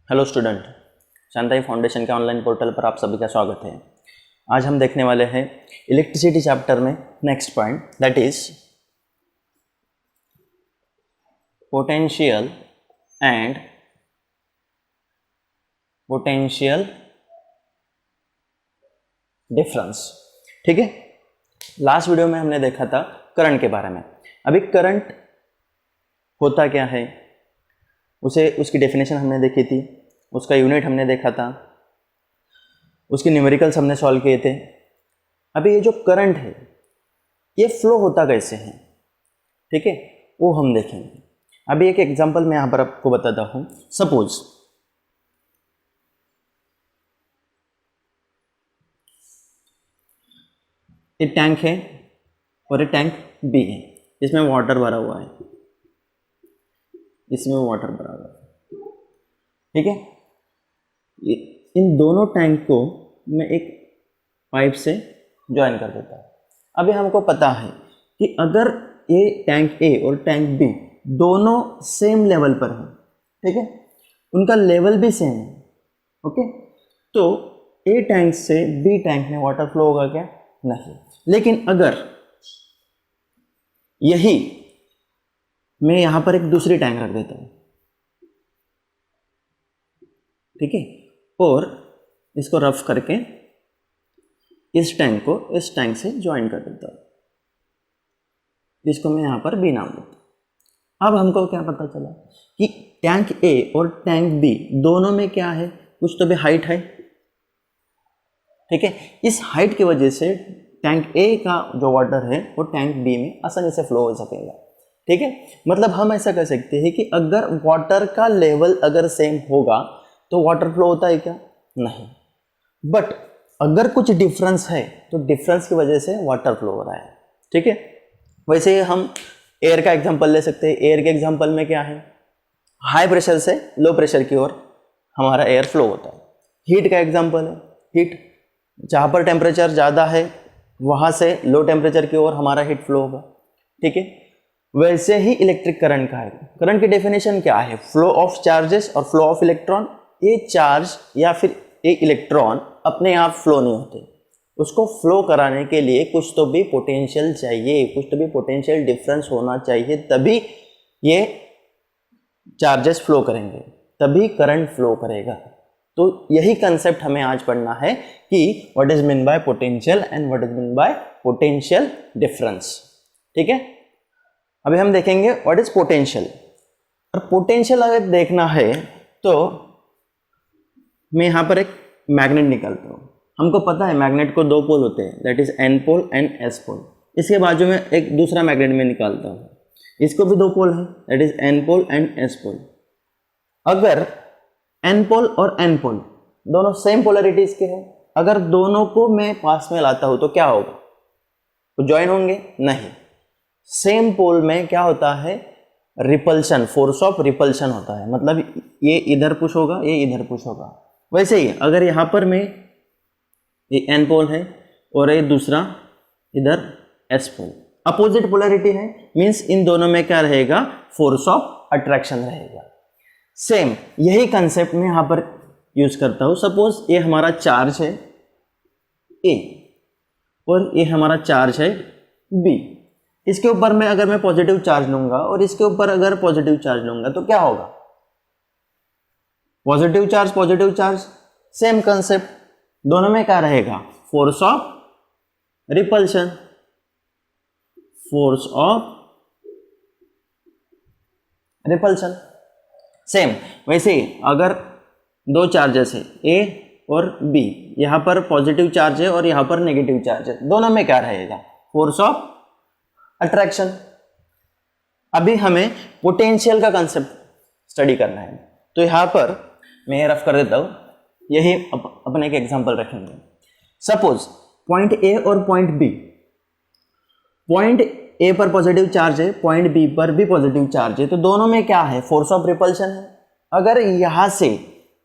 Hello student, Shantai foundation के online portal पर आप सभी का स्वागत है। आज हम देखने वाले हैं इलेक्ट्रिसिटी चैप्टर में next point, that is potential and potential difference. ठीक है, लास्ट वीडियो में हमने देखा था करंट के बारे में। अभी करंट होता क्या है, उसकी डेफिनेशन हमने देखी थी, उसका यूनिट हमने देखा था, उसके न्यूमेरिकल्स हमने सॉल्व किए थे। अभी ये जो करंट है ये फ्लो होता कैसे है, ठीक है, वो हम देखेंगे। अभी एक एग्जांपल मैं यहाँ पर आपको बताता हूँ। सपोज एक टैंक है और एक टैंक बी है, इसमें वाटर भरा हुआ है, इसमें वाटर भरा हुआ है, ठीक है। इन दोनों टैंक को मैं एक पाइप से ज्वाइन कर देता हूँ। अभी हमको पता है कि अगर ये टैंक ए और टैंक बी दोनों सेम लेवल पर हैं, ठीक है, उनका लेवल भी सेम है, ओके, तो ए टैंक से बी टैंक में वाटर फ्लो होगा क्या? नहीं। लेकिन अगर यही मैं यहाँ पर एक दूसरी टैंक रख देता हूँ, ठीक है, और इसको रफ करके इस टैंक को इस टैंक से ज्वाइन कर देता हूँ, इसको मैं यहाँ पर बी नाम देता हूँ। अब हमको क्या पता चला कि टैंक ए और टैंक बी दोनों में क्या है, कुछ तो भी हाइट है, ठीक है। इस हाइट की वजह से टैंक ए का जो वाटर है वो टैंक बी में आसानी से फ्लो हो सकेगा, ठीक है। मतलब हम ऐसा कर सकते हैं कि अगर वाटर का लेवल अगर सेम होगा तो वाटर फ्लो होता है क्या? नहीं। बट अगर कुछ डिफरेंस है तो डिफरेंस की वजह से वाटर फ्लो हो रहा है, ठीक है। वैसे ही हम एयर का एग्जांपल ले सकते हैं। एयर के एग्जांपल में क्या है, हाई प्रेशर से लो प्रेशर की ओर हमारा एयर फ्लो होता है। हीट का एग्जांपल है, हीट जहाँ पर टेम्परेचर ज़्यादा है वहाँ से लो टेम्परेचर की ओर हमारा हीट फ्लो होगा, ठीक है। वैसे ही इलेक्ट्रिक करंट का है। करंट की डेफिनेशन क्या है? फ्लो ऑफ चार्जेस और फ्लो ऑफ इलेक्ट्रॉन। ये चार्ज या फिर ये इलेक्ट्रॉन अपने आप फ्लो नहीं होते, उसको फ्लो कराने के लिए कुछ तो भी पोटेंशियल चाहिए, कुछ तो भी पोटेंशियल डिफरेंस होना चाहिए, तभी ये चार्जेस फ्लो करेंगे, तभी करंट फ्लो करेगा। तो यही कंसेप्ट हमें आज पढ़ना है कि what is mean bye potential and what is mean bye potential difference, ठीक है। अभी हम देखेंगे व्हाट इज पोटेंशियल। और पोटेंशियल अगर देखना है तो मैं यहाँ पर एक मैग्नेट निकालता हूँ। हमको पता है मैग्नेट को दो पोल होते हैं, that is N pole and S pole. इसके बाजू में एक दूसरा मैग्नेट में निकालता हूँ, इसको भी दो पोल है, that is N pole and S pole. अगर एन पोल और एन पोल दोनों सेम पोलरिटीज के हैं, अगर दोनों को मैं पास में लाता हूँ तो क्या होगा? वो ज्वाइन होंगे? नहीं। सेम पोल में क्या होता है? रिपल्शन, फोर्स ऑफ रिपल्शन होता है, मतलब ये इधर पुश होगा, ये इधर पुश होगा। वैसे ही अगर यहाँ पर मैं ये एन पोल है और ये दूसरा इधर एस पोल, अपोजिट पोलरिटी है, मींस इन दोनों में क्या रहेगा? फोर्स ऑफ अट्रैक्शन रहेगा। सेम यही कंसेप्ट मैं यहाँ पर यूज करता हूँ। सपोज ये हमारा चार्ज है ए और ये हमारा चार्ज है बी। इसके ऊपर में अगर मैं पॉजिटिव चार्ज लूंगा और इसके ऊपर अगर पॉजिटिव चार्ज लूंगा तो क्या होगा? पॉजिटिव चार्ज, सेम कंसेप्ट, दोनों में क्या रहेगा? Force of repulsion, force of repulsion. Same वैसे ही अगर दो चार्जेस है ए और बी, यहां पर पॉजिटिव चार्ज है और यहां पर नेगेटिव चार्ज है, दोनों में क्या रहेगा? Force of attraction. अभी हमें पोटेंशियल का कंसेप्ट स्टडी करना है, तो यहां पर मैं रफ कर देता हूं, यही अपने एक एग्जांपल रखेंगे। सपोज पॉइंट ए और पॉइंट बी, पॉइंट ए पर पॉजिटिव चार्ज है, पॉइंट बी पर भी पॉजिटिव चार्ज है, तो दोनों में क्या है? फोर्स ऑफ रिपल्शन है। अगर यहां से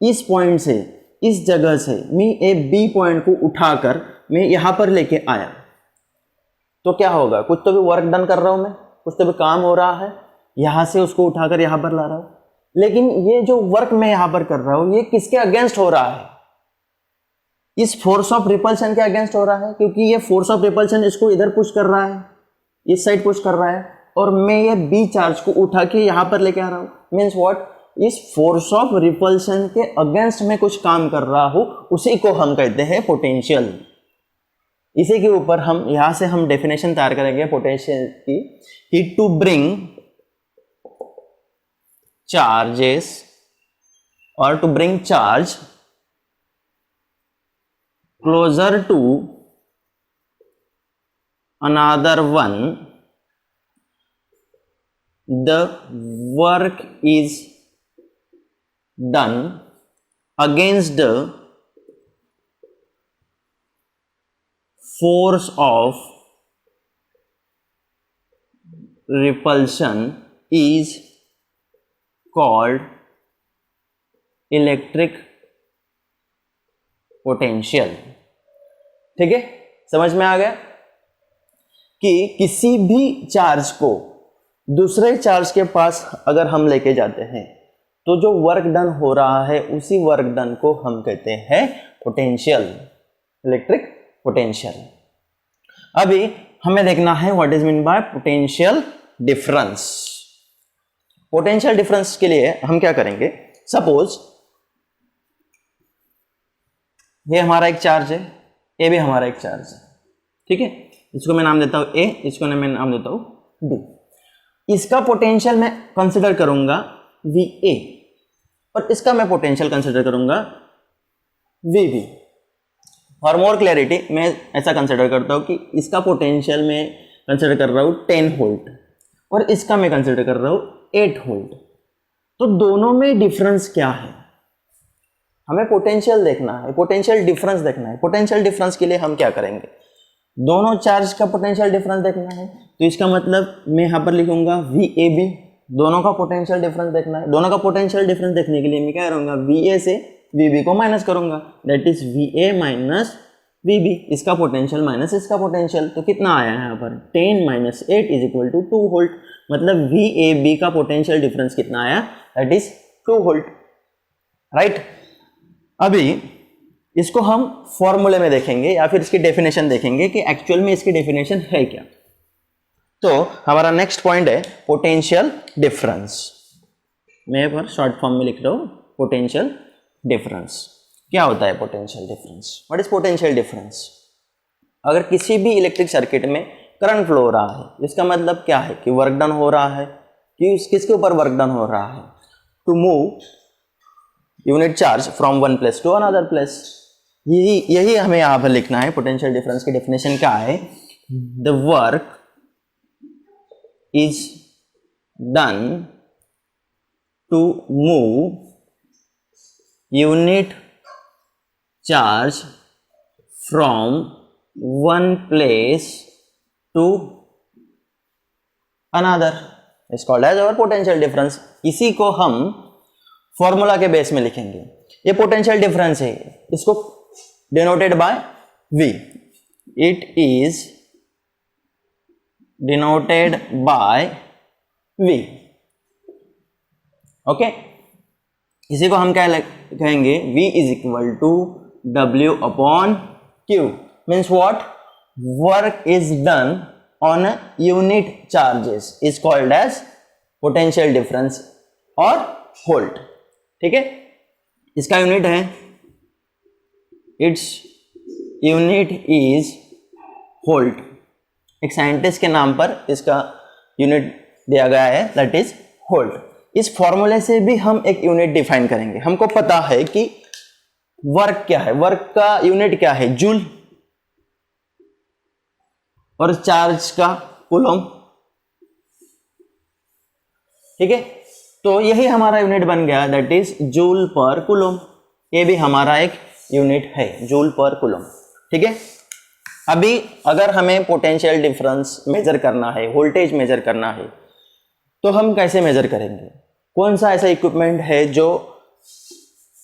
इस पॉइंट से इस जगह से मैं ए बी पॉइंट को उठाकर मैं यहां पर लेके आया तो क्या होगा? कुछ तो भी वर्क डन कर रहा हूं मैं, कुछ तो भी काम हो रहा है, यहां से उसको उठाकर यहां पर ला रहा हूं, लेकिन ये जो वर्क मैं यहां पर कर रहा हूं ये किसके अगेंस्ट हो रहा है? इस फोर्स ऑफ रिपल्शन के अगेंस्ट हो रहा है, क्योंकि ये फोर्स ऑफ रिपल्शन इसको इधर पुश कर रहा है, इस साइड पुश कर रहा है, और मैं ये बी चार्ज को उठा के यहां पर लेके आ रहा हूं। Means what? इस फोर्स ऑफ रिपल्शन के अगेंस्ट में कुछ काम कर रहा हूं, उसी को हम कहते हैं पोटेंशियल। इसी के ऊपर हम यहां से हम डेफिनेशन तैयार करेंगे पोटेंशियल की, कि टू ब्रिंग चार्जेस और to bring charge closer to another one, the work is done against the force of repulsion is called electric potential। ठीक है, समझ में आ गया कि किसी भी चार्ज को दूसरे चार्ज के पास अगर हम लेके जाते हैं तो जो वर्क डन हो रहा है उसी वर्क डन को हम कहते हैं पोटेंशियल, इलेक्ट्रिक पोटेंशियल। अभी हमें देखना है what is mean bye potential difference. Potential difference के लिए हम क्या करेंगे? सपोज ये हमारा एक चार्ज है, ये भी हमारा एक चार्ज है, ठीक है, इसको मैं नाम देता हूं ए, इसको मैं नाम देता हूं बी। इसका पोटेंशियल मैं कंसिडर करूंगा वी ए और इसका मैं पोटेंशियल कंसिडर करूंगा वी बी। और मोर क्लैरिटी मैं ऐसा कंसिडर करता हूं कि इसका पोटेंशियल मैं कंसिडर कर रहा हूं 10 वोल्ट और इसका मैं कंसिडर कर रहा हूं 8 वोल्ट। तो दोनों में डिफरेंस क्या है? हमें पोटेंशियल देखना है, पोटेंशियल डिफरेंस देखना है। पोटेंशियल डिफरेंस के लिए हम क्या करेंगे? दोनों चार्ज का पोटेंशियल डिफरेंस देखना है, तो इसका मतलब मैं यहाँ पर लिखूंगा वी ए बी, दोनों का पोटेंशियल डिफरेंस देखना है। दोनों का पोटेंशियल डिफरेंस देखने के लिए मैं क्या करूँगा? वी ए से वी बी को माइनस करूंगा, that is V A minus V B. इसका पोटेंशियल माइनस इसका पोटेंशियल, तो कितना आया है यहाँ पर? 10 minus 8 is equal to 2 volt. मतलब वी ए बी का पोटेंशियल डिफरेंस कितना आया? That is 2 volt, right. अभी इसको हम फॉर्मूले में देखेंगे या फिर इसकी डेफिनेशन देखेंगे कि एक्चुअल में इसकी डेफिनेशन है क्या। तो हमारा नेक्स्ट पॉइंट है पोटेंशियल डिफरेंस। मैं पर शॉर्ट फॉर्म में लिख रहा हूं पोटेंशियल डिफरेंस। क्या होता है potential difference? What is potential difference? अगर किसी भी इलेक्ट्रिक सर्किट में करंट फ्लो हो रहा है, इसका मतलब क्या है? कि वर्क डन हो रहा है। कि किसके ऊपर वर्क डन हो रहा है? To move unit charge from one place to another place. यही हमें यहां पर लिखना है। पोटेंशियल डिफरेंस की डेफिनेशन क्या है? The work is done to move unit charge from one place to another is called as our potential difference. इसी को हम फॉर्मूला के बेस में लिखेंगे। ये पोटेंशियल डिफरेंस है, इसको denoted by V. It is denoted by V. Okay? इसी को हम क्या कहेंगे? V is equal to W upon Q. Means what? Work is done on a unit charges is called as potential difference or volt. ठीक है? इसका unit है, its unit is volt. एक साइंटिस्ट के नाम पर इसका यूनिट दिया गया है, दैट इज वोल्ट। इस फॉर्मूले से भी हम एक यूनिट डिफाइन करेंगे। हमको पता है कि वर्क क्या है, वर्क का यूनिट क्या है? जूल, और चार्ज का कूलम, ठीक है। तो यही हमारा यूनिट बन गया, दैट इज जूल पर कूलम। ये भी हमारा एक यूनिट है, जूल पर कूलम, ठीक है। अभी अगर हमें पोटेंशियल डिफरेंस मेजर करना है, वोल्टेज मेजर करना है, तो हम कैसे मेजर करेंगे? कौन सा ऐसा इक्विपमेंट है जो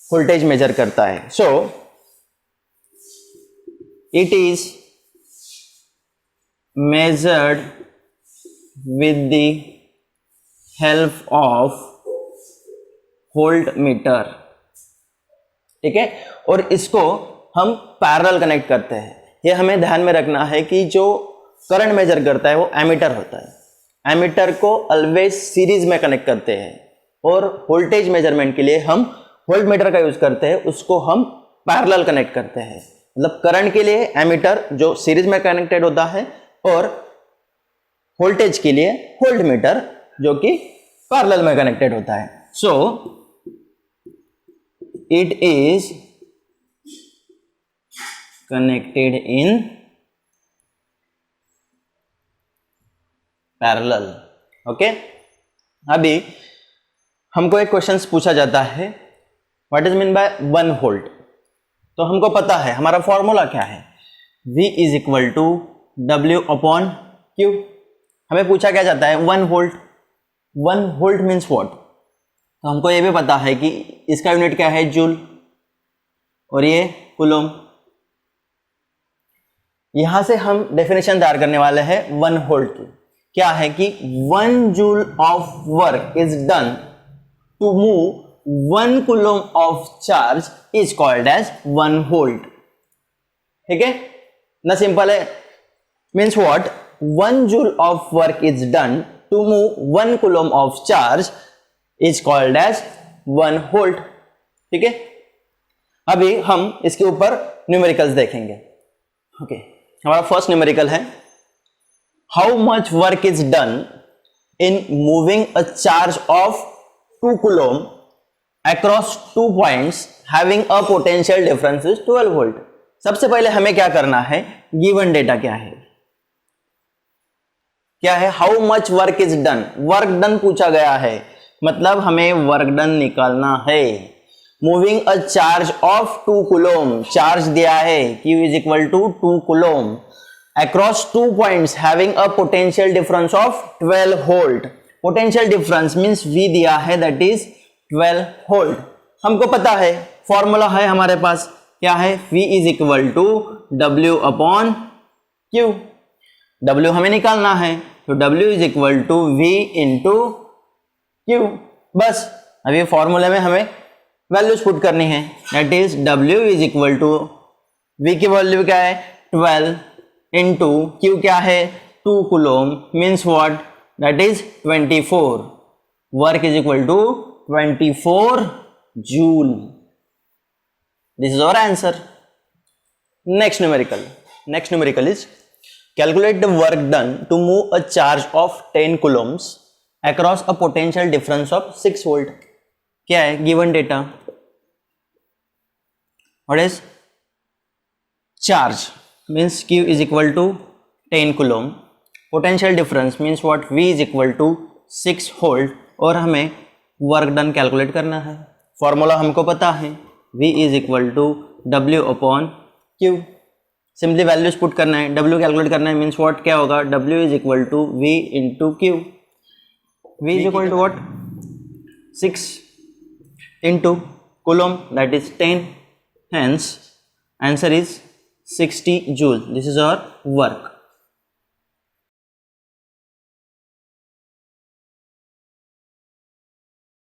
वोल्टेज मेजर करता है? So it is measured with the help of volt meter, ठीक है। और इसको हम पैरेलल कनेक्ट करते हैं। ये हमें ध्यान में रखना है कि जो करंट मेजर करता है वो एमीटर होता है। एमीटर को ऑलवेज सीरीज में कनेक्ट करते हैं, और वोल्टेज मेजरमेंट के लिए हम वोल्ट मीटर का यूज करते हैं, उसको हम पैरेलल कनेक्ट करते हैं। मतलब करंट के लिए एमीटर जो सीरीज में कनेक्टेड होता है, और वोल्टेज के लिए वोल्ट मीटर जो कि पैरेलल में कनेक्टेड होता है। So it is connected in parallel, okay. अभी हमको एक क्वेश्चन पूछा जाता है, what is mean by 1 volt. तो हमको पता है हमारा फॉर्मूला क्या है, V is equal to W upon Q। हमें पूछा क्या जाता है 1 वोल्ट। 1 वोल्ट मीन्स व्हाट, तो हमको ये भी पता है कि इसका यूनिट क्या है, जूल, और ये कूलोम। यहां से हम डेफिनेशन तैयार करने वाले हैं 1 वोल्ट की। क्या है कि 1 joule of work is done to move 1 coulomb of charge is called as 1 volt, ठीक है ना। सिंपल है, means what, 1 joule of work is done to move 1 coulomb of charge is called as 1 volt, ठीक है। अभी हम इसके ऊपर न्यूमेरिकल्स देखेंगे, ओके। हमारा फर्स्ट न्यूमेरिकल है, how much work is done in moving a charge of 2 coulomb across 2 points having a potential difference is 12 volt। सबसे पहले हमें क्या करना है, गिवन डेटा क्या है, how much work is done. Work done पूछा गया है, मतलब हमें वर्क डन निकालना है। Moving a charge of 2 coulomb, charge दिया है Q is equal to 2 coulomb across 2 points having a potential difference of 12 volt. Potential difference means V दिया है, दैट इज 12 वोल्ट। हमको पता है, फॉर्मूला है हमारे पास, क्या है, V is equal to W upon Q। W हमें निकालना है, तो W is equal to V into Q। बस अभी फॉर्मूले में हमें वैल्यूज पुट करनी है, that is W is equal to, V की वैल्यू क्या है 12 इंटू Q क्या है 2 coulomb, means what, that is 24। Work is equal to 24 joule. This is our answer. Next numerical is calculate the work done to move a charge of 10 coulombs across a potential difference of 6 volt. क्या है given data? What is charge means Q is equal to 10 coulomb. Potential difference means what, V is equal to 6 volt, और हमें work done calculate करना है। Formula हमको पता है, V is equal to W upon Q। Simply values put करना है, W calculate करना है, मीन्स व्हाट, क्या होगा, W is equal to V into Q। V is equal to what, 6 into coulomb, that is 10, hence answer is 60 joule. This is our work.